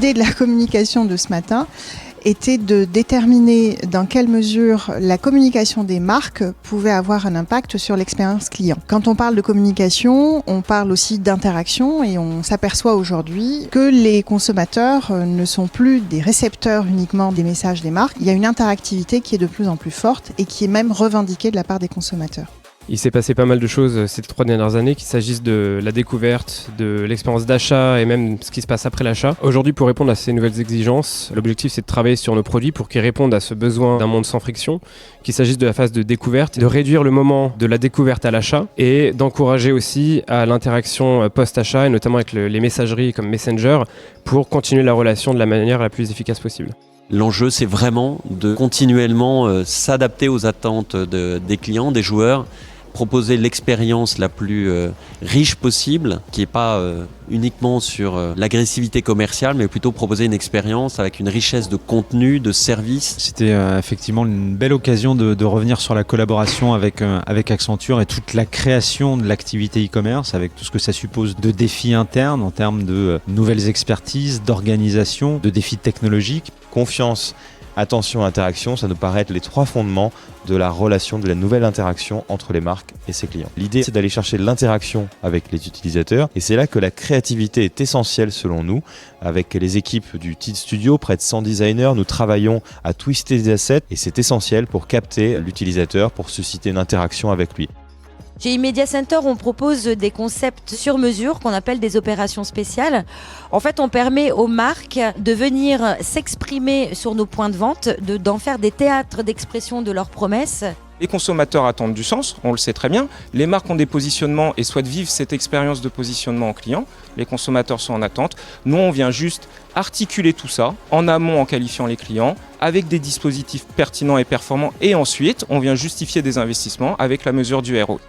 L'idée de la communication de ce matin était de déterminer dans quelle mesure la communication des marques pouvait avoir un impact sur l'expérience client. Quand on parle de communication, on parle aussi d'interaction et on s'aperçoit aujourd'hui que les consommateurs ne sont plus des récepteurs uniquement des messages des marques. Il y a une interactivité qui est de plus en plus forte et qui est même revendiquée de la part des consommateurs. Il s'est passé pas mal de choses ces 3 dernières années, qu'il s'agisse de la découverte, de l'expérience d'achat et même ce qui se passe après l'achat. Aujourd'hui, pour répondre à ces nouvelles exigences, l'objectif c'est de travailler sur nos produits pour qu'ils répondent à ce besoin d'un monde sans friction, qu'il s'agisse de la phase de découverte, de réduire le moment de la découverte à l'achat et d'encourager aussi à l'interaction post-achat et notamment avec les messageries comme Messenger pour continuer la relation de la manière la plus efficace possible. L'enjeu, c'est vraiment de continuellement s'adapter aux attentes des clients, des joueurs, proposer l'expérience la plus riche possible, qui n'est pas uniquement sur l'agressivité commerciale, mais plutôt proposer une expérience avec une richesse de contenu, de services. C'était effectivement une belle occasion de revenir sur la collaboration avec Accenture et toute la création de l'activité e-commerce, avec tout ce que ça suppose de défis internes en termes de nouvelles expertises, d'organisation, de défis technologiques. Confiance, attention, interaction, ça nous paraît être les 3 fondements de la relation, de la nouvelle interaction entre les marques et ses clients. L'idée, c'est d'aller chercher l'interaction avec les utilisateurs et c'est là que la créativité est essentielle selon nous. Avec les équipes du TID Studio, près de 100 designers, nous travaillons à twister des assets et c'est essentiel pour capter l'utilisateur, pour susciter une interaction avec lui. Chez eMedia Center, on propose des concepts sur mesure qu'on appelle des opérations spéciales. En fait, on permet aux marques de venir s'exprimer sur nos points de vente, d'en faire des théâtres d'expression de leurs promesses. Les consommateurs attendent du sens, on le sait très bien. Les marques ont des positionnements et souhaitent vivre cette expérience de positionnement en client. Les consommateurs sont en attente. Nous, on vient juste articuler tout ça en amont en qualifiant les clients avec des dispositifs pertinents et performants. Et ensuite, on vient justifier des investissements avec la mesure du ROI.